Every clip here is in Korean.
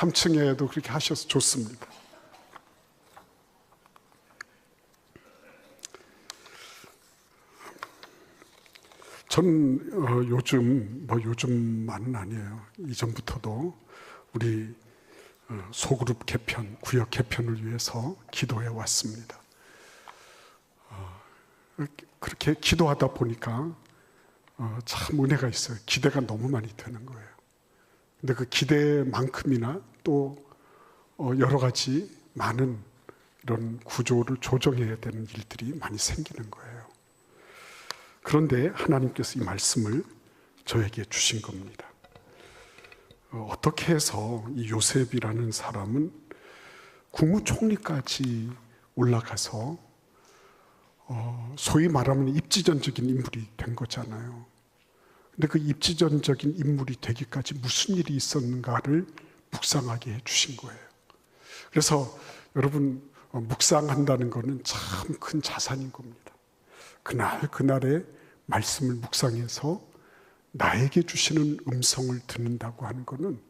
3층에도 그렇게 하셔서 좋습니다. 저는 요즘만은 아니에요. 이전부터도 우리 소그룹 개편, 구역 개편을 위해서 기도해 왔습니다. 그렇게 기도하다 보니까 참 은혜가 있어요. 기대가 너무 많이 되는 거예요. 근데 그 기대만큼이나 또 여러 가지 많은 이런 구조를 조정해야 되는 일들이 많이 생기는 거예요. 그런데 하나님께서 이 말씀을 저에게 주신 겁니다. 어떻게 해서 이 요셉이라는 사람은 국무총리까지 올라가서 소위 말하면 입지전적인 인물이 된 거잖아요. 근데 그 입지전적인 인물이 되기까지 무슨 일이 있었는가를 묵상하게 해주신 거예요. 그래서 여러분, 묵상한다는 것은 참 큰 자산인 겁니다. 그날의 말씀을 묵상해서 나에게 주시는 음성을 듣는다고 하는 것은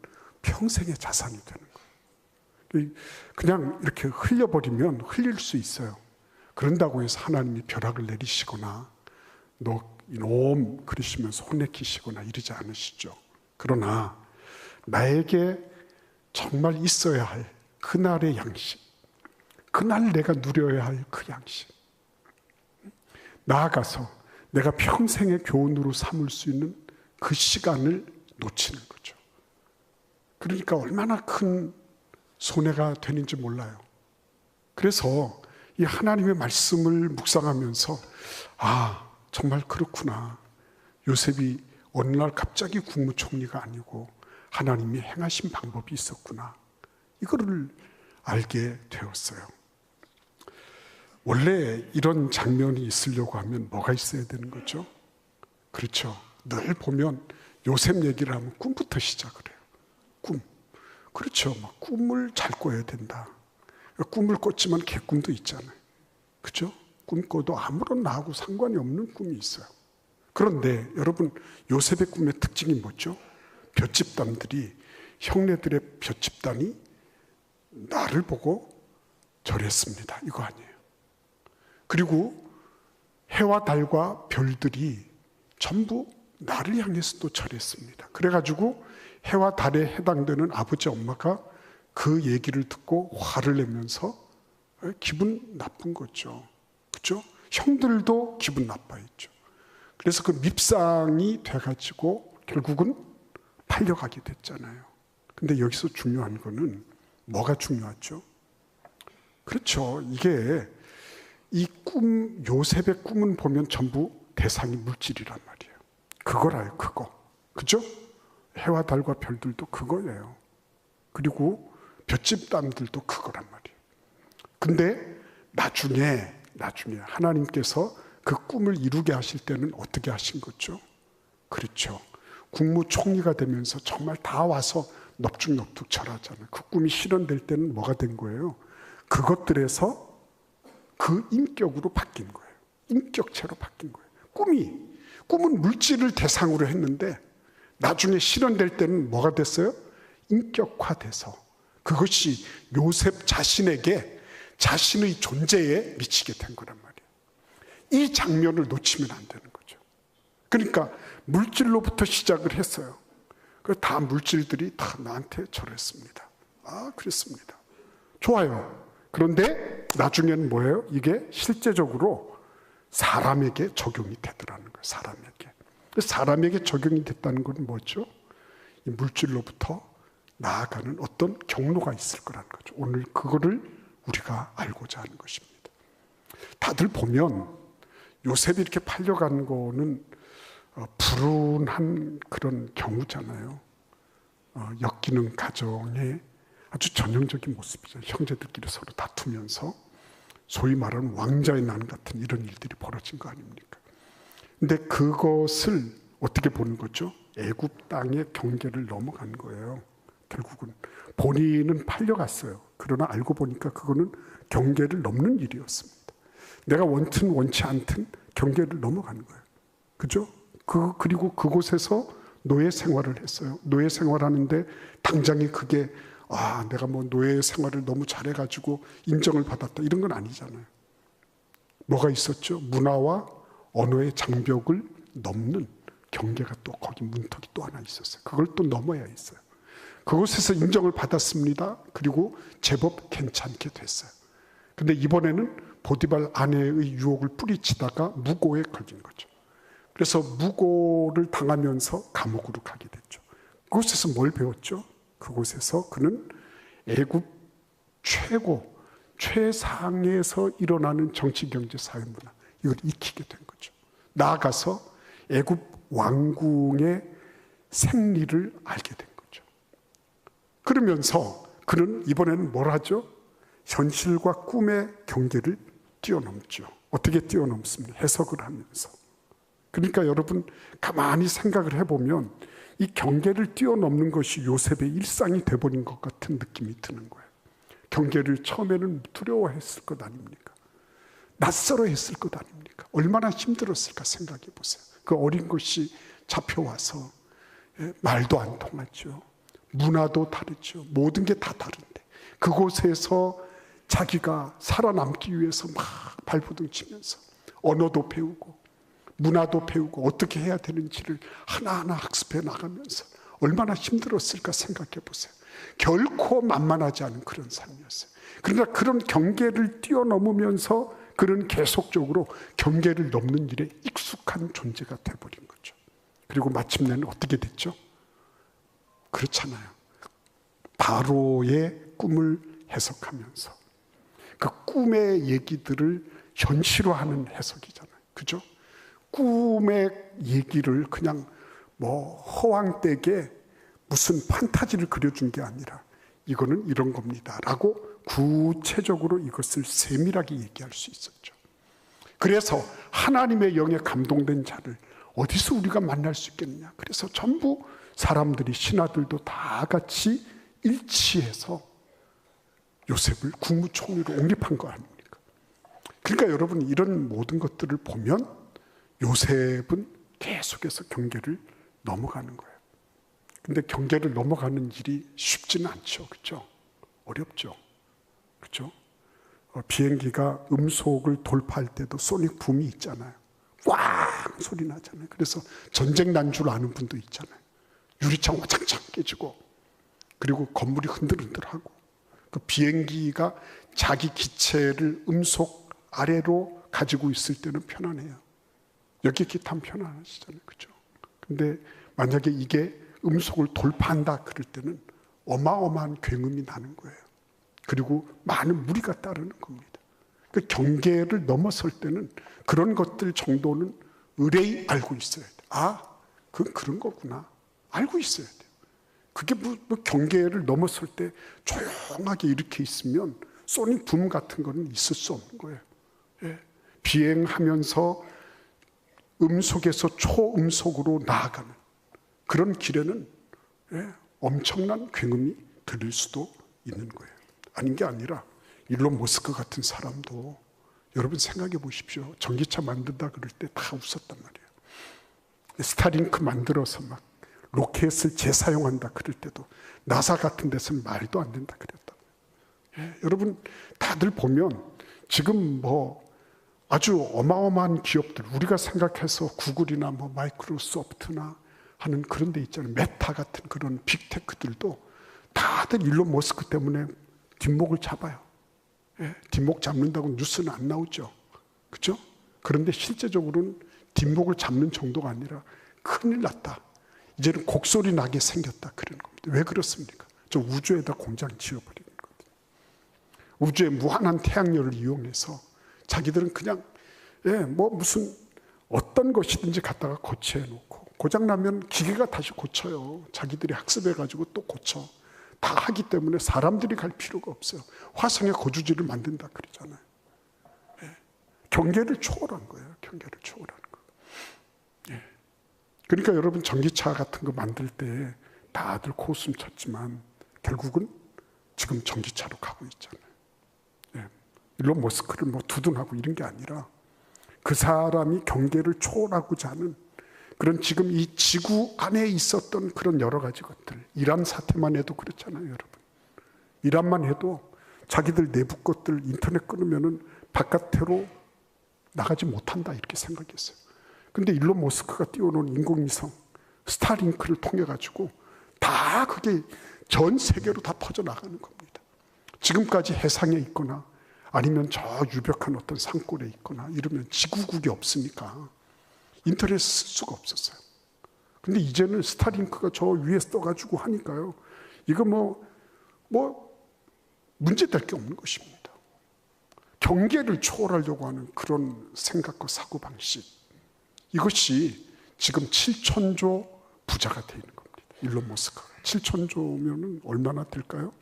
평생의 자산이 되는 거예요. 그냥 이렇게 흘려버리면 흘릴 수 있어요. 그런다고 해서 하나님이 벼락을 내리시거나 너 이놈 그러시면서 혼내키시거나 이러지 않으시죠. 그러나 나에게 정말 있어야 할 그날의 양식, 그날 내가 누려야 할 그 양식, 나아가서 내가 평생의 교훈으로 삼을 수 있는 그 시간을 놓치는 거죠. 그러니까 얼마나 큰 손해가 되는지 몰라요. 그래서 이 하나님의 말씀을 묵상하면서 정말 그렇구나. 요셉이 어느 날 갑자기 국무총리가 아니고 하나님이 행하신 방법이 있었구나. 이거를 알게 되었어요. 원래 이런 장면이 있으려고 하면 뭐가 있어야 되는 거죠? 그렇죠. 늘 보면 요셉 얘기를 하면 꿈부터 시작을 해요. 꿈. 그렇죠. 막 꿈을 잘 꿔야 된다. 꿈을 꿨지만 개꿈도 있잖아요. 그죠? 꿈 꿔도 아무런 나하고 상관이 없는 꿈이 있어요. 그런데 여러분, 요셉의 꿈의 특징이 뭐죠? 볏집단들이, 형네들의 볏집단이 나를 보고 절했습니다. 이거 아니에요. 그리고 해와 달과 별들이 전부 나를 향해서 또 절했습니다. 그래가지고 해와 달에 해당되는 아버지 엄마가 그 얘기를 듣고 화를 내면서 기분 나쁜 거죠. 그렇죠? 형들도 기분 나빠했죠. 그래서 그 밉상이 돼가지고 결국은 팔려가게 됐잖아요. 근데 여기서 중요한 거는 뭐가 중요하죠? 그렇죠. 이게 이 꿈, 요셉의 꿈은 보면 전부 대상이 물질이란 말이에요. 그거라요, 그거. 그죠? 해와 달과 별들도 그거예요. 그리고 볏집단들도 그거란 말이에요. 근데 나중에 하나님께서 그 꿈을 이루게 하실 때는 어떻게 하신 거죠? 그렇죠. 국무총리가 되면서 정말 다 와서 넙죽넙죽 절하잖아요. 그 꿈이 실현될 때는 뭐가 된 거예요? 그것들에서 그 인격으로 바뀐 거예요. 인격체로 바뀐 거예요. 꿈은 물질을 대상으로 했는데 나중에 실현될 때는 뭐가 됐어요? 인격화돼서 그것이 요셉 자신에게 자신의 존재에 미치게 된 거란 말이에요. 이 장면을 놓치면 안 되는 거죠. 그러니까 물질로부터 시작을 했어요. 다 물질들이 다 나한테 절했습니다. 그랬습니다. 좋아요. 그런데 나중에는 뭐예요? 이게 실제적으로 사람에게 적용이 되더라는 거예요. 사람에게 적용이 됐다는 건 뭐죠? 이 물질로부터 나아가는 어떤 경로가 있을 거라는 거죠. 오늘 그거를 우리가 알고자 하는 것입니다. 다들 보면 요셉이 이렇게 팔려가는 거는 불운한 그런 경우잖아요. 엮이는 가정의 아주 전형적인 모습이죠. 형제들끼리 서로 다투면서 소위 말하는 왕자의 난 같은 이런 일들이 벌어진 거 아닙니까? 근데 그것을 어떻게 보는 거죠? 애굽 땅의 경계를 넘어간 거예요. 결국은 본인은 팔려갔어요. 그러나 알고 보니까 그거는 경계를 넘는 일이었습니다. 내가 원든 원치 않든 경계를 넘어가는 거예요. 그죠? 그리고 그곳에서 노예 생활을 했어요. 노예 생활하는데 당장에 그게 내가 뭐 노예 생활을 너무 잘해가지고 인정을 받았다 이런 건 아니잖아요. 뭐가 있었죠? 문화와 언어의 장벽을 넘는 경계가 또 거기 문턱이 또 하나 있었어요. 그걸 또 넘어야 했어요. 그곳에서 인정을 받았습니다. 그리고 제법 괜찮게 됐어요. 근데 이번에는 보디발 아내의 유혹을 뿌리치다가 무고에 걸린 거죠. 그래서 무고를 당하면서 감옥으로 가게 됐죠. 그곳에서 뭘 배웠죠? 그곳에서 그는 애굽 최상에서 일어나는 정치, 경제, 사회, 문화 이걸 익히게 된 거죠. 나아가서 애굽 왕궁의 생리를 알게 된 거죠. 그러면서 그는 이번에는 뭘 하죠? 현실과 꿈의 경계를 뛰어넘죠. 어떻게 뛰어넘습니까? 해석을 하면서. 그러니까 여러분 가만히 생각을 해보면 이 경계를 뛰어넘는 것이 요셉의 일상이 돼버린 것 같은 느낌이 드는 거예요. 경계를 처음에는 두려워했을 것 아닙니까? 낯설어 했을 것 아닙니까? 얼마나 힘들었을까 생각해 보세요. 그 어린 것이 잡혀와서 말도 안 통하죠. 문화도 다르죠. 모든 게 다 다른데 그곳에서 자기가 살아남기 위해서 막 발버둥 치면서 언어도 배우고 문화도 배우고 어떻게 해야 되는지를 하나하나 학습해 나가면서 얼마나 힘들었을까 생각해 보세요. 결코 만만하지 않은 그런 삶이었어요. 그러나 그런 경계를 뛰어넘으면서 그는 계속적으로 경계를 넘는 일에 익숙한 존재가 돼버린 거죠. 그리고 마침내는 어떻게 됐죠? 그렇잖아요. 바로의 꿈을 해석하면서 그 꿈의 얘기들을 현실화하는 해석이잖아요. 그죠? 꿈의 얘기를 그냥 뭐 허황되게 무슨 판타지를 그려준 게 아니라 이거는 이런 겁니다 라고 구체적으로 이것을 세밀하게 얘기할 수 있었죠. 그래서 하나님의 영에 감동된 자를 어디서 우리가 만날 수 있겠느냐. 그래서 전부 사람들이 신하들도 다 같이 일치해서 요셉을 국무총리로 옹립한 거 아닙니까? 그러니까 여러분 이런 모든 것들을 보면 요셉은 계속해서 경계를 넘어가는 거예요. 근데 경계를 넘어가는 일이 쉽지는 않죠. 그렇죠? 어렵죠. 그렇죠? 비행기가 음속을 돌파할 때도 소닉 붐이 있잖아요. 꽝 소리 나잖아요. 그래서 전쟁 난 줄 아는 분도 있잖아요. 유리창 와장창 깨지고 그리고 건물이 흔들흔들하고 그 비행기가 자기 기체를 음속 아래로 가지고 있을 때는 편안해요. 여기 타면 편안하시잖아요. 그렇죠? 근데 만약에 이게 음속을 돌파한다 그럴 때는 어마어마한 굉음이 나는 거예요. 그리고 많은 무리가 따르는 겁니다. 그 경계를 넘어설 때는 그런 것들 정도는 의뢰이 알고 있어야 돼요. 그건 그런 거구나. 알고 있어야 돼요. 그게 뭐 경계를 넘어설 때 조용하게 이렇게 있으면 소닉 붐 같은 거는 있을 수 없는 거예요. 예. 비행하면서 음속에서 초음속으로 나아가는 그런 길에는 엄청난 굉음이 들릴 수도 있는 거예요. 아닌 게 아니라 일론 머스크 같은 사람도 여러분 생각해 보십시오. 전기차 만든다 그럴 때 다 웃었단 말이에요. 스타링크 만들어서 막 로켓을 재사용한다 그럴 때도 나사 같은 데서는 말도 안 된다 그랬다. 여러분 다들 보면 지금 뭐 아주 어마어마한 기업들 우리가 생각해서 구글이나 뭐 마이크로소프트나 하는 그런 데 있잖아요. 메타 같은 그런 빅테크들도 다들 일론 머스크 때문에 뒷목을 잡아요. 뒷목 잡는다고 뉴스는 안 나오죠. 그렇죠? 그런데 실제적으로는 뒷목을 잡는 정도가 아니라 큰일 났다. 이제는 곡소리 나게 생겼다. 그런 겁니다. 왜 그렇습니까? 저 우주에다 공장 지어버리는 거거든요. 우주의 무한한 태양열을 이용해서 자기들은 그냥 뭐 무슨 어떤 것이든지 갖다가 고치해 놓고 고장나면 기계가 다시 고쳐요. 자기들이 학습해가지고 또 고쳐. 다 하기 때문에 사람들이 갈 필요가 없어요. 화성에 거주지를 만든다 그러잖아요. 경계를 초월한 거예요. 경계를 초월한 거. 그러니까 여러분 전기차 같은 거 만들 때 다들 코웃음 쳤지만 결국은 지금 전기차로 가고 있잖아요. 일론 머스크를 뭐 두둔하고 이런 게 아니라 그 사람이 경계를 초월하고자 하는 그런 지금 이 지구 안에 있었던 그런 여러 가지 것들, 이란 사태만 해도 그렇잖아요, 여러분. 이란만 해도 자기들 내부 것들 인터넷 끊으면은 바깥으로 나가지 못한다 이렇게 생각했어요. 근데 일론 머스크가 띄워놓은 인공위성 스타링크를 통해 가지고 다 그게 전 세계로 다 퍼져나가는 겁니다. 지금까지 해상에 있거나 아니면 저 유벽한 어떤 산골에 있거나 이러면 지구국이 없으니까 인터넷 쓸 수가 없었어요. 근데 이제는 스타링크가 저 위에 떠가지고 하니까요. 이거 문제될 게 없는 것입니다. 경계를 초월하려고 하는 그런 생각과 사고방식. 이것이 지금 7천조 부자가 되어 있는 겁니다. 일론 머스크가. 7천조면 얼마나 될까요?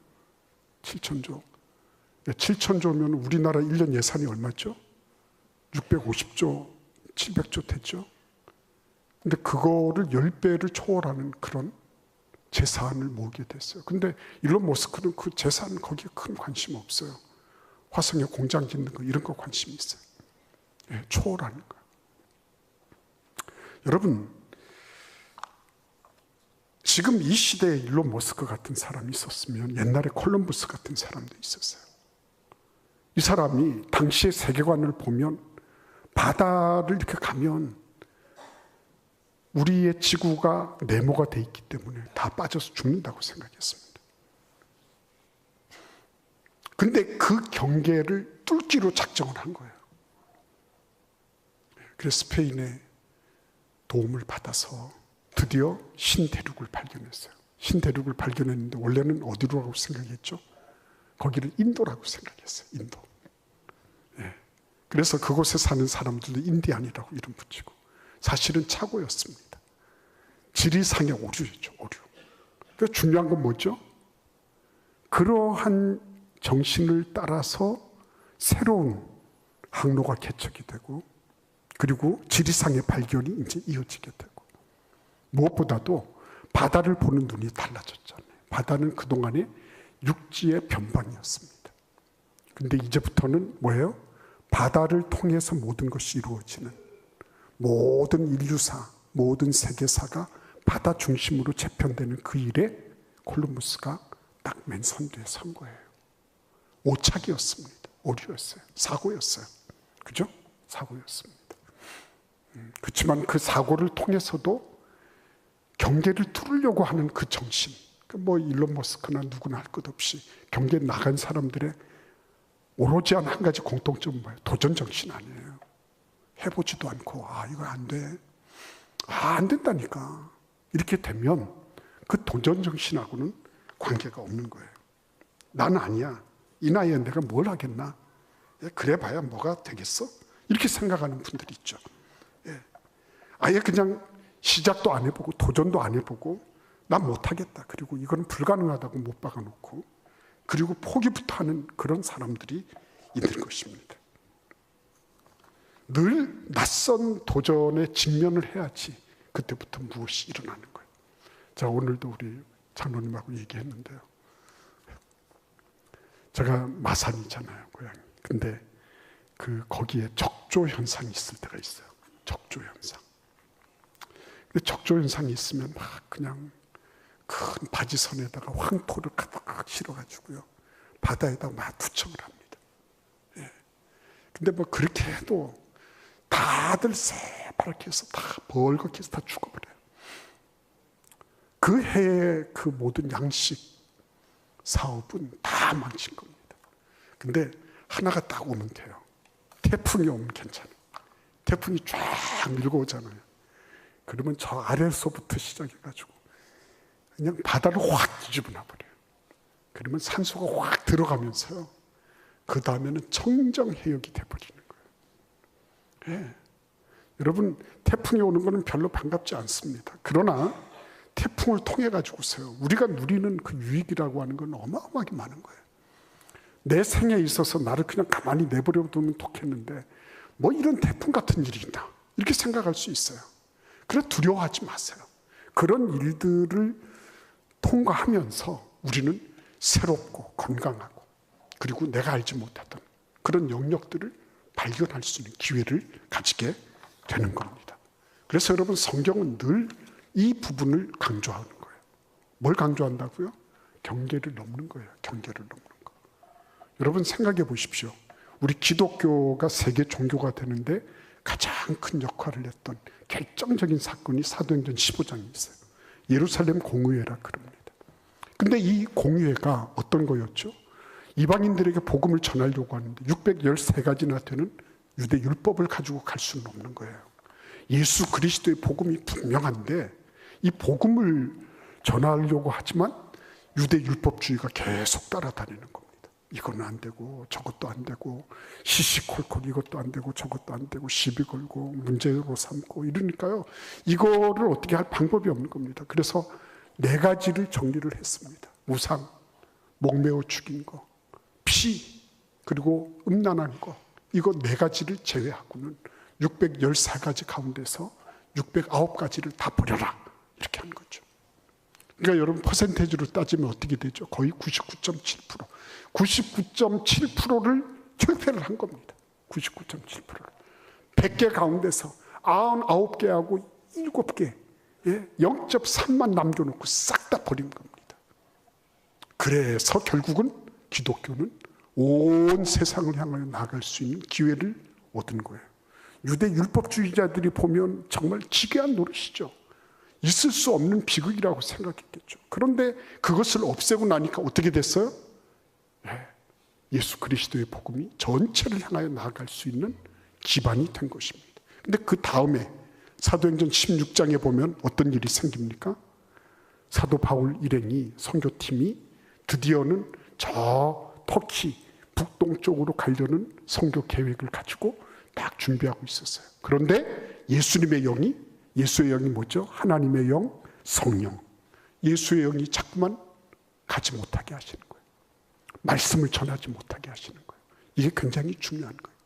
7천조. 7천조면 우리나라 1년 예산이 얼마죠? 650조, 700조 됐죠? 근데 그거를 10배를 초월하는 그런 재산을 모으게 됐어요. 근데 일론 머스크는 그 재산 거기에 큰 관심 없어요. 화성에 공장 짓는 거 이런 거 관심이 있어요. 예, 초월하는 거. 여러분, 지금 이 시대에 일론 머스크 같은 사람이 있었으면 옛날에 콜럼버스 같은 사람도 있었어요. 이 사람이 당시의 세계관을 보면 바다를 이렇게 가면 우리의 지구가 네모가 돼 있기 때문에 다 빠져서 죽는다고 생각했습니다. 근데 그 경계를 뚫기로 작정을 한 거예요. 그래서 스페인의 도움을 받아서 드디어 신대륙을 발견했어요. 신대륙을 발견했는데 원래는 어디로라고 생각했죠? 거기를 인도라고 생각했어요. 인도. 예. 그래서 그곳에 사는 사람들도 인디안이라고 이름 붙이고 사실은 착오였습니다. 지리상의 오류였죠. 오류. 그러니까 중요한 건 뭐죠? 그러한 정신을 따라서 새로운 항로가 개척이 되고 그리고 지리상의 발견이 이제 이어지게 되고 무엇보다도 바다를 보는 눈이 달라졌잖아요. 바다는 그동안에 육지의 변방이었습니다. 근데 이제부터는 뭐예요? 바다를 통해서 모든 것이 이루어지는 모든 인류사, 모든 세계사가 바다 중심으로 재편되는 그 일에 콜럼버스가 딱 맨 선두에 선 거예요. 오착이었습니다. 오류였어요. 사고였어요. 그죠? 사고였습니다. 그렇지만 그 사고를 통해서도 경계를 뚫으려고 하는 그 정신, 일론 머스크나 누구나 할 것 없이 경계에 나간 사람들의 오로지 한 가지 공통점은 뭐예요? 도전 정신 아니에요. 해보지도 않고 이거 안 돼. 안 된다니까. 이렇게 되면 그 도전 정신하고는 관계가 없는 거예요. 나는 아니야. 이 나이에 내가 뭘 하겠나? 그래 봐야 뭐가 되겠어? 이렇게 생각하는 분들이 있죠. 아예 그냥 시작도 안 해보고 도전도 안 해보고 난 못하겠다. 그리고 이건 불가능하다고 못 박아놓고 그리고 포기부터 하는 그런 사람들이 있는 것입니다. 늘 낯선 도전에 직면을 해야지 그때부터 무엇이 일어나는 거예요. 자, 오늘도 우리 장로님하고 얘기했는데요. 제가 마산이잖아요, 고향이. 근데 거기에 적조 현상이 있을 때가 있어요. 적조 현상. 근데 적조 현상이 있으면 막 그냥 큰 바지선에다가 황토를 가득 실어가지고요. 바다에다가 막 투척을 합니다. 예. 근데 그렇게 해도 다들 새파랗게 해서 다 벌겋게 해서 다 죽어버려요. 그 해의 그 모든 양식 사업은 다 망친 겁니다. 근데 하나가 딱 오면 돼요. 태풍이 오면 괜찮아요. 태풍이 쫙 밀고 오잖아요. 그러면 저 아래서부터 시작해가지고 그냥 바다를 확 뒤집어 놔버려요. 그러면 산소가 확 들어가면서요. 그 다음에는 청정해역이 돼버리는 거예요. 예. 여러분, 태풍이 오는 거는 별로 반갑지 않습니다. 그러나 태풍을 통해 가지고서요. 우리가 누리는 그 유익이라고 하는 건 어마어마하게 많은 거예요. 내 생에 있어서 나를 그냥 가만히 내버려 두면 좋겠는데 이런 태풍 같은 일이 있나 이렇게 생각할 수 있어요. 그래서 두려워하지 마세요. 그런 일들을 통과하면서 우리는 새롭고 건강하고 그리고 내가 알지 못했던 그런 영역들을 발견할 수 있는 기회를 가지게 되는 겁니다. 그래서 여러분 성경은 늘 이 부분을 강조하는 거예요. 뭘 강조한다고요? 경계를 넘는 거예요. 경계를 넘는 거. 여러분 생각해 보십시오. 우리 기독교가 세계 종교가 되는데 가장 큰 역할을 했던 결정적인 사건이 사도행전 15장에 있어요. 예루살렘 공의회라 그럽니다. 근데 이 공의회가 어떤 거였죠? 이방인들에게 복음을 전하려고 하는데 613가지나 되는 유대 율법을 가지고 갈 수는 없는 거예요. 예수 그리스도의 복음이 분명한데 이 복음을 전하려고 하지만 유대 율법주의가 계속 따라다니는 겁니다. 이거는 안 되고 저것도 안 되고 시시콜콜 이것도 안 되고 저것도 안 되고 시비 걸고 문제로 삼고 이러니까요. 이거를 어떻게 할 방법이 없는 겁니다. 그래서 4가지를 정리를 했습니다. 우상, 목매어 죽인 거, 피, 그리고 음란한 거. 이거 4가지를 제외하고는 614가지 가운데서 609가지를 다 버려라. 이렇게 한 거죠. 그러니까 여러분 퍼센테이지로 따지면 어떻게 되죠? 거의 99.7%. 99.7%를 철폐를 한 겁니다. 99.7%를. 100개 가운데서 99개하고 7개, 0.3만 남겨놓고 싹 다 버린 겁니다. 그래서 결국은 기독교는 온 세상을 향하여 나아갈 수 있는 기회를 얻은 거예요. 유대 율법주의자들이 보면 정말 기괴한 노릇이죠. 있을 수 없는 비극이라고 생각했겠죠. 그런데 그것을 없애고 나니까 어떻게 됐어요? 예수 그리스도의 복음이 전체를 향하여 나아갈 수 있는 기반이 된 것입니다. 근데 그 다음에 사도행전 16장에 보면 어떤 일이 생깁니까? 사도 바울 일행이 선교팀이 드디어는 저 터키 북동쪽으로 가려는 선교 계획을 가지고 딱 준비하고 있었어요. 그런데 예수의 영이 뭐죠? 하나님의 영, 성령. 예수의 영이 자꾸만 가지 못하게 하시는 거예요. 말씀을 전하지 못하게 하시는 거예요. 이게 굉장히 중요한 거예요.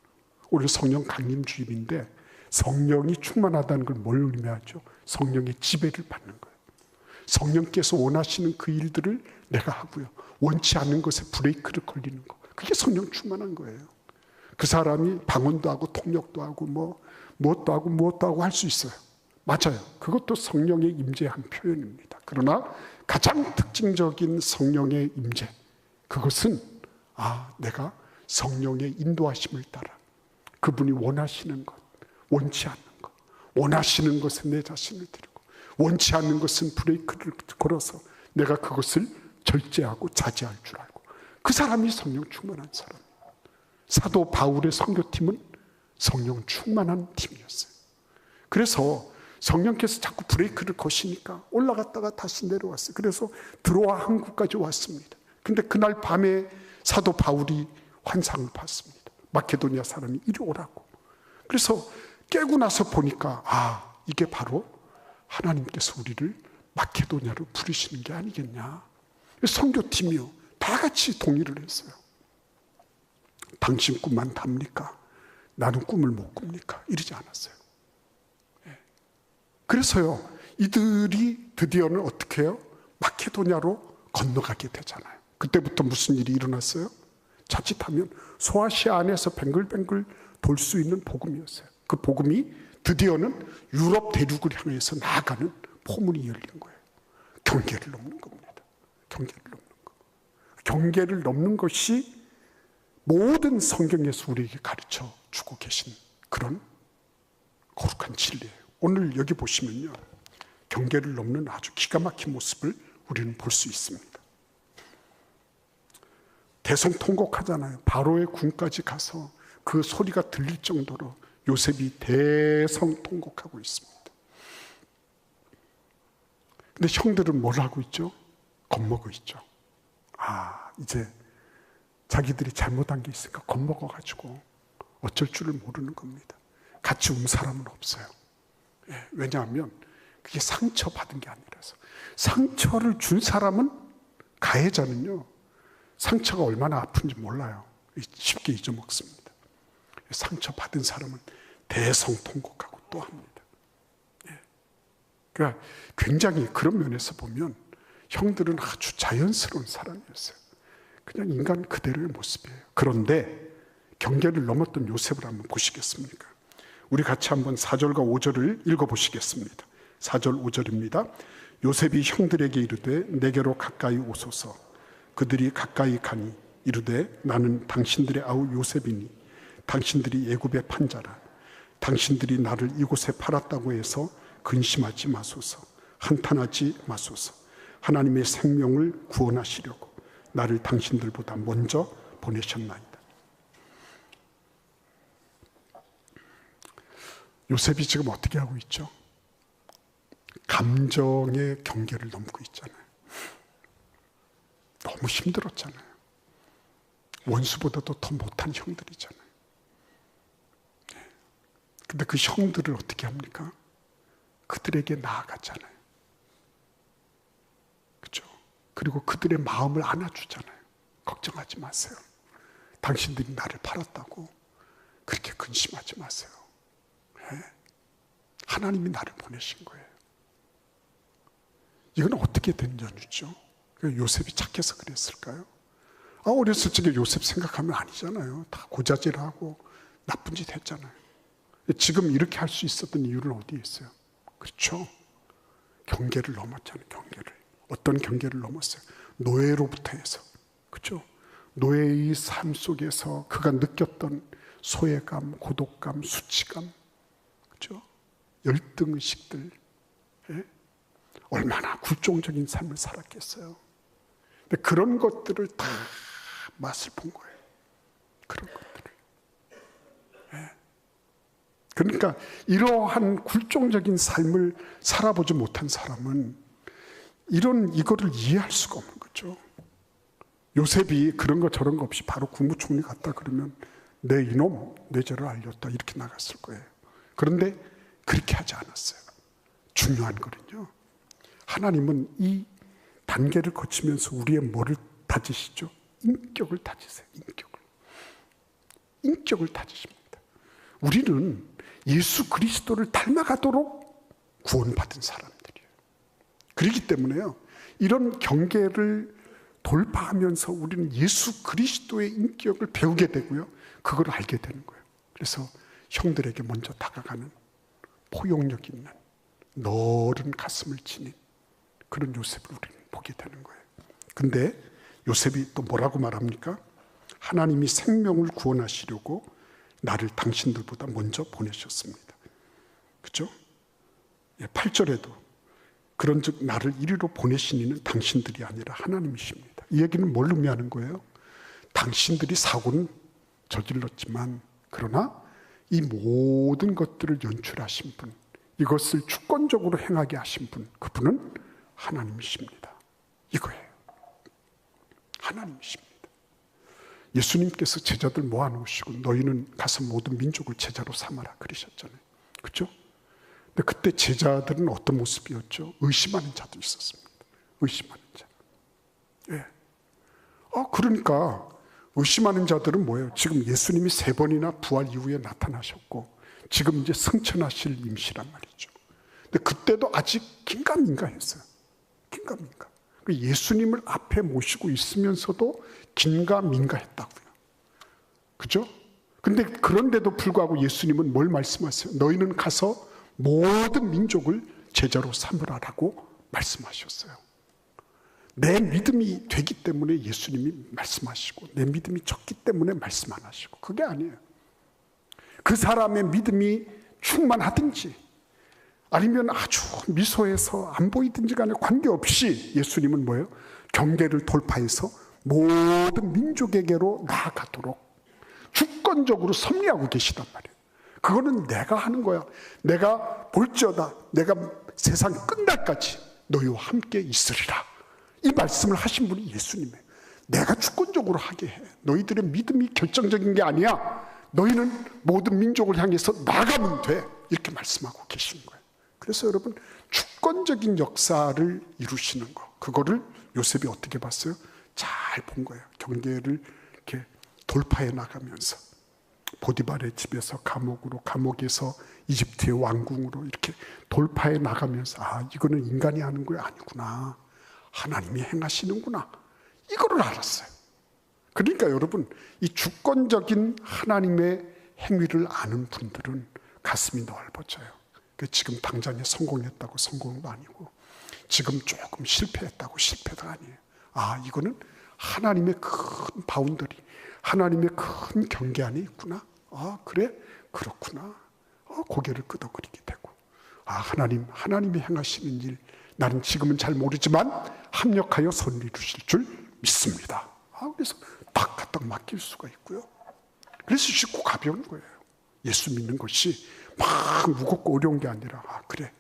오늘 성령 강림 주일인데 성령이 충만하다는 걸 뭘 의미하죠? 성령의 지배를 받는 거예요. 성령께서 원하시는 그 일들을 내가 하고요. 원치 않는 것에 브레이크를 걸리는 거. 그게 성령 충만한 거예요. 그 사람이 방언도 하고 통역도 하고 무엇도 하고 할 수 있어요. 맞아요. 그것도 성령의 임재의 한 표현입니다. 그러나 가장 특징적인 성령의 임재, 그것은 내가 성령의 인도하심을 따라 그분이 원하시는 것, 원치 않는 것, 원하시는 것에 내 자신을 드리고 원치 않는 것은 브레이크를 걸어서 내가 그것을 절제하고 자제할 줄 알고, 그 사람이 성령 충만한 사람이에요. 사도 바울의 선교팀은 성령 충만한 팀이었어요. 그래서 성령께서 자꾸 브레이크를 거시니까 올라갔다가 다시 내려왔어요. 그래서 드로아 항구까지 왔습니다. 근데 그날 밤에 사도 바울이 환상을 봤습니다. 마케도니아 사람이 이리 오라고. 그래서 깨고 나서 보니까 이게 바로 하나님께서 우리를 마케도니아로 부르시는 게 아니겠냐. 선교팀이요, 다 같이 동의를 했어요. 당신 꿈만 답니까? 나는 꿈을 못 꿉니까? 이러지 않았어요. 그래서요, 이들이 드디어는 어떻게 해요? 마케도니아로 건너가게 되잖아요. 그때부터 무슨 일이 일어났어요? 자칫하면 소아시아 안에서 뱅글뱅글 돌 수 있는 복음이었어요. 그 복음이 드디어는 유럽 대륙을 향해서 나아가는 포문이 열린 거예요. 경계를 넘는 겁니다. 경계를 넘는 거. 경계를 넘는 것이 모든 성경에서 우리에게 가르쳐 주고 계신 그런 거룩한 진리예요. 오늘 여기 보시면요, 경계를 넘는 아주 기가 막힌 모습을 우리는 볼 수 있습니다. 대성통곡하잖아요. 바로의 궁까지 가서 그 소리가 들릴 정도로 요셉이 대성통곡하고 있습니다. 근데 형들은 뭘 하고 있죠? 겁먹어 있죠. 이제 자기들이 잘못한 게 있으니까 겁먹어가지고 어쩔 줄을 모르는 겁니다. 같이 온 사람은 없어요. 왜냐하면 그게 상처받은 게 아니라서. 상처를 준 사람은, 가해자는요, 상처가 얼마나 아픈지 몰라요. 쉽게 잊어먹습니다. 상처받은 사람은 대성통곡하고 또 합니다. 그러니까 굉장히 그런 면에서 보면 형들은 아주 자연스러운 사람이었어요. 그냥 인간 그대로의 모습이에요. 그런데 경계를 넘었던 요셉을 한번 보시겠습니까? 우리 같이 한번 4절과 5절을 읽어보시겠습니다. 4절 5절입니다. 요셉이 형들에게 이르되 내게로 가까이 오소서. 그들이 가까이 가니 이르되 나는 당신들의 아우 요셉이니 당신들이 애굽의 판자라. 당신들이 나를 이곳에 팔았다고 해서 근심하지 마소서. 한탄하지 마소서. 하나님의 생명을 구원하시려고 나를 당신들보다 먼저 보내셨나이다. 요셉이 지금 어떻게 하고 있죠? 감정의 경계를 넘고 있잖아요. 너무 힘들었잖아요. 원수보다도 더 못한 형들이잖아요. 근데 그 형들을 어떻게 합니까? 그들에게 나아갔잖아요. 그렇죠? 그리고 그들의 마음을 안아주잖아요. 걱정하지 마세요. 당신들이 나를 팔았다고 그렇게 근심하지 마세요. 네? 하나님이 나를 보내신 거예요. 이건 어떻게 된 연유죠? 요셉이 착해서 그랬을까요? 어렸을 적에 요셉 생각하면 아니잖아요. 다 고자질하고 나쁜 짓 했잖아요. 지금 이렇게 할 수 있었던 이유는 어디에 있어요? 그렇죠? 경계를 넘었잖아요. 경계를. 어떤 경계를 넘었어요? 노예로부터 해서. 그렇죠? 노예의 삶 속에서 그가 느꼈던 소외감, 고독감, 수치감, 그렇죠? 열등의식들, 예? 얼마나 굴종적인 삶을 살았겠어요. 근데 그런 것들을 다 맛을 본 거예요. 그런 것들을. 예. 그러니까 이러한 굴종적인 삶을 살아보지 못한 사람은 이거를 이해할 수가 없는 거죠. 요셉이 그런 거 저런 거 없이 바로 국무총리 갔다 그러면 내 이놈 내 죄를 알렸다 이렇게 나갔을 거예요. 그런데 그렇게 하지 않았어요. 중요한 거는요, 하나님은 이 단계를 거치면서 우리의 뭐를 다지시죠? 인격을 다지세요. 인격을 다지십니다. 우리는 예수 그리스도를 닮아가도록 구원받은 사람들이에요. 그렇기 때문에요, 이런 경계를 돌파하면서 우리는 예수 그리스도의 인격을 배우게 되고요, 그걸 알게 되는 거예요. 그래서 형들에게 먼저 다가가는 포용력 있는 너른 가슴을 지닌 그런 요셉을 우리는 보게 되는 거예요. 근데 요셉이 또 뭐라고 말합니까? 하나님이 생명을 구원하시려고 나를 당신들보다 먼저 보내셨습니다. 그렇죠? 8절에도 그런즉 나를 이리로 보내신 이는 당신들이 아니라 하나님이십니다. 이 얘기는 뭘 의미하는 거예요? 당신들이 사고는 저질렀지만 그러나 이 모든 것들을 연출하신 분, 이것을 주권적으로 행하게 하신 분, 그분은 하나님이십니다. 이거예요. 하나님이십니다. 예수님께서 제자들 모아놓으시고 너희는 가서 모든 민족을 제자로 삼아라 그러셨잖아요. 그렇죠? 근데 그때 제자들은 어떤 모습이었죠? 의심하는 자도 있었습니다. 의심하는 자. 예. 그러니까 의심하는 자들은 뭐예요? 지금 예수님이 3번이나 부활 이후에 나타나셨고 지금 이제 승천하실 임시란 말이죠. 근데 그때도 아직 긴가민가했어요. 긴가민가. 예수님을 앞에 모시고 있으면서도 긴가민가했다고요. 그죠? 근데 그런데도 불구하고 예수님은 뭘 말씀하세요? 너희는 가서 모든 민족을 제자로 삼으라라고 말씀하셨어요. 내 믿음이 되기 때문에 예수님이 말씀하시고 내 믿음이 적기 때문에 말씀 안 하시고, 그게 아니에요. 그 사람의 믿음이 충만하든지 아니면 아주 미소해서 안 보이든지 간에 관계없이 예수님은 뭐예요? 경계를 돌파해서 모든 민족에게로 나아가도록 주권적으로 섭리하고 계시단 말이에요. 그거는 내가 하는 거야. 내가 볼지어다 내가 세상 끝날까지 너희와 함께 있으리라, 이 말씀을 하신 분이 예수님이에요. 내가 주권적으로 하게 해. 너희들의 믿음이 결정적인 게 아니야. 너희는 모든 민족을 향해서 나가면 돼. 이렇게 말씀하고 계시는 거예요. 그래서 여러분, 주권적인 역사를 이루시는 거, 그거를 요셉이 어떻게 봤어요? 잘 본 거예요. 경계를 이렇게 돌파해 나가면서 보디발의 집에서 감옥으로, 감옥에서 이집트의 왕궁으로 이렇게 돌파해 나가면서 이거는 인간이 하는 거 아니구나, 하나님이 행하시는구나, 이거를 알았어요. 그러니까 여러분, 이 주권적인 하나님의 행위를 아는 분들은 가슴이 넓어져요. 지금 당장에 성공했다고 성공도 아니고, 지금 조금 실패했다고 실패도 아니에요. 이거는 하나님의 큰 바운더리, 하나님의 큰 경계 안에 있구나. 아, 그래? 그렇구나. 고개를 끄덕거리게 되고, 하나님이 행하시는 일, 나는 지금은 잘 모르지만 합력하여 선을 이루실 줄 믿습니다. 그래서 딱 맡길 수가 있고요. 그래서 쉽고 가벼운 거예요. 예수 믿는 것이 막 무겁고 어려운 게 아니라, 그래,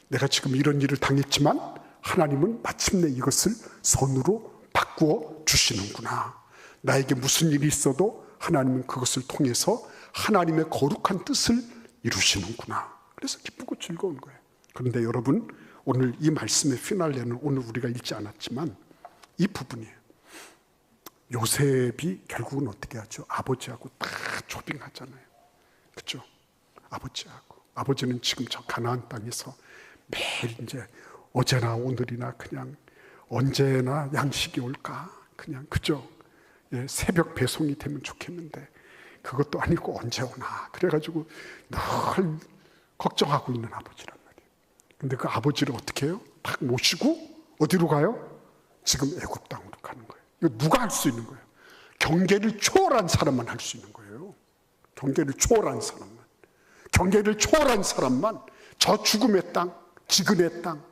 내가 지금 이런 일을 당했지만 하나님은 마침내 이것을 선으로 바꾸어 주시는구나. 나에게 무슨 일이 있어도 하나님은 그것을 통해서 하나님의 거룩한 뜻을 이루시는구나. 그래서 기쁘고 즐거운 거예요. 그런데 여러분, 오늘 이 말씀의 피날레는 오늘 우리가 읽지 않았지만 이 부분이에요. 요셉이 결국은 어떻게 하죠? 아버지하고 다 초빙하잖아요. 그렇죠? 아버지는 지금 저 가나안 땅에서 매일 이제 어제나 오늘이나 그냥 언제나 양식이 올까? 그냥, 그죠? 예, 새벽 배송이 되면 좋겠는데 그것도 아니고 언제 오나. 그래가지고 늘 걱정하고 있는 아버지란 말이에요. 근데 그 아버지를 어떻게 해요? 딱 모시고 어디로 가요? 지금 애굽 땅으로 가는 거예요. 이거 누가 할 수 있는 거예요? 경계를 초월한 사람만 할 수 있는 거예요. 경계를 초월한 사람만 저 죽음의 땅, 지근의 땅,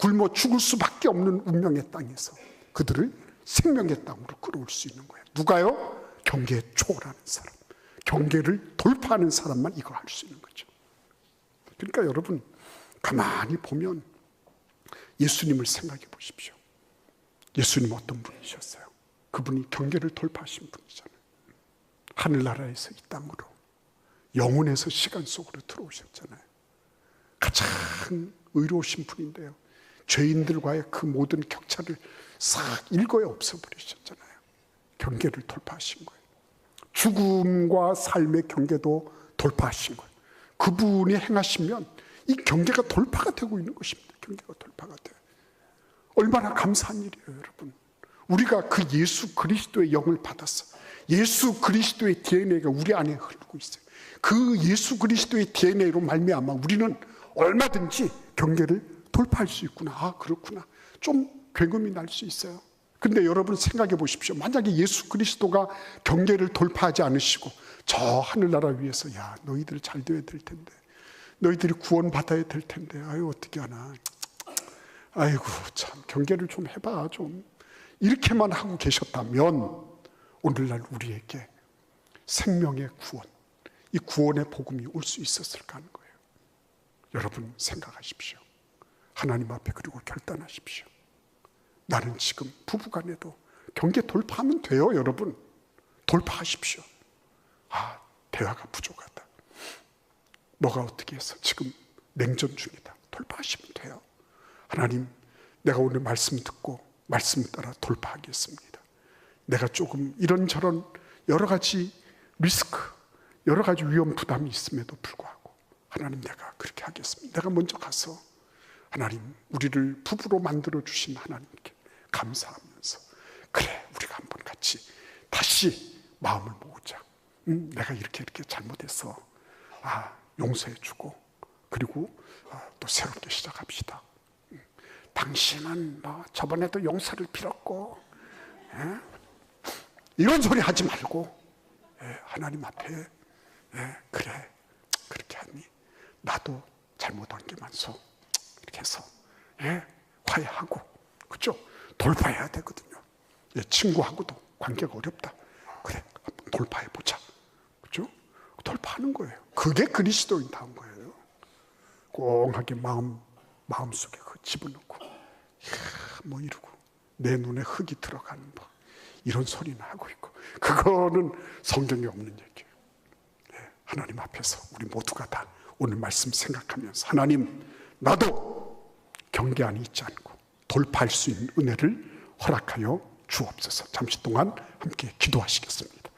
굶어 죽을 수밖에 없는 운명의 땅에서 그들을 생명의 땅으로 끌어올 수 있는 거예요. 누가요? 경계에 초월하는 사람, 경계를 돌파하는 사람만 이걸 할 수 있는 거죠. 그러니까 여러분, 가만히 보면 예수님을 생각해 보십시오. 예수님 어떤 분이셨어요? 그분이 경계를 돌파하신 분이잖아요. 하늘나라에서 이 땅으로, 영혼에서 시간 속으로 들어오셨잖아요. 가장 의로우신 분인데요, 죄인들과의 그 모든 격차를 싹 일거에 없애버리셨잖아요. 경계를 돌파하신 거예요. 죽음과 삶의 경계도 돌파하신 거예요. 그분이 행하시면 이 경계가 돌파가 되고 있는 것입니다. 경계가 돌파가 돼요. 얼마나 감사한 일이에요, 여러분. 우리가 그 예수 그리스도의 영을 받았어. 예수 그리스도의 DNA가 우리 안에 흐르고 있어요. 그 예수 그리스도의 DNA로 말미암아 우리는 얼마든지 경계를 돌파할 수 있구나. 그렇구나. 좀 굉음이 날 수 있어요. 근데 여러분 생각해 보십시오. 만약에 예수 그리스도가 경계를 돌파하지 않으시고 저 하늘나라 위에서, 야, 너희들 잘 되어야 될 텐데, 너희들이 구원받아야 될 텐데, 아유, 어떻게 하나, 아이고 참 경계를 좀 해봐 좀, 이렇게만 하고 계셨다면 오늘날 우리에게 생명의 구원, 이 구원의 복음이 올 수 있었을까 하는 거예요. 여러분 생각하십시오. 하나님 앞에 그리고 결단하십시오. 나는 지금 부부간에도 경계 돌파하면 돼요. 여러분 돌파하십시오. 대화가 부족하다. 너가 어떻게 해서 지금 냉전 중이다. 돌파하시면 돼요. 하나님, 내가 오늘 말씀 듣고 말씀 따라 돌파하겠습니다. 내가 조금 이런저런 여러 가지 리스크, 여러 가지 위험 부담이 있음에도 불구하고 하나님, 내가 그렇게 하겠습니다. 내가 먼저 가서 하나님, 우리를 부부로 만들어 주신 하나님께 감사하면서, 그래, 우리가 한번 같이 다시 마음을 모으자. 내가 이렇게 잘못해서 용서해 주고, 그리고 또 새롭게 시작합시다. 당신은 저번에도 용서를 빌었고, 이런 소리 하지 말고, 하나님 앞에, 그래, 그렇게 하니 나도 잘못한 게 많소. 이렇게 해서 화해하고, 그렇죠? 돌파해야 되거든요. 친구하고도 관계가 어렵다. 그래, 한번 돌파해보자. 그렇죠? 돌파하는 거예요. 그게 그리스도인다운 거예요. 꽁하게 마음속에 집어넣고, 뭐 이러고 내 눈에 흙이 들어가는 법, 이런 소리는 하고 있고, 그거는 성경에 없는 얘기예요. 하나님 앞에서 우리 모두가 다 오늘 말씀 생각하면서, 하나님, 나도 경계 안에 있지 않고 돌파할 수 있는 은혜를 허락하여 주옵소서. 잠시 동안 함께 기도하시겠습니다.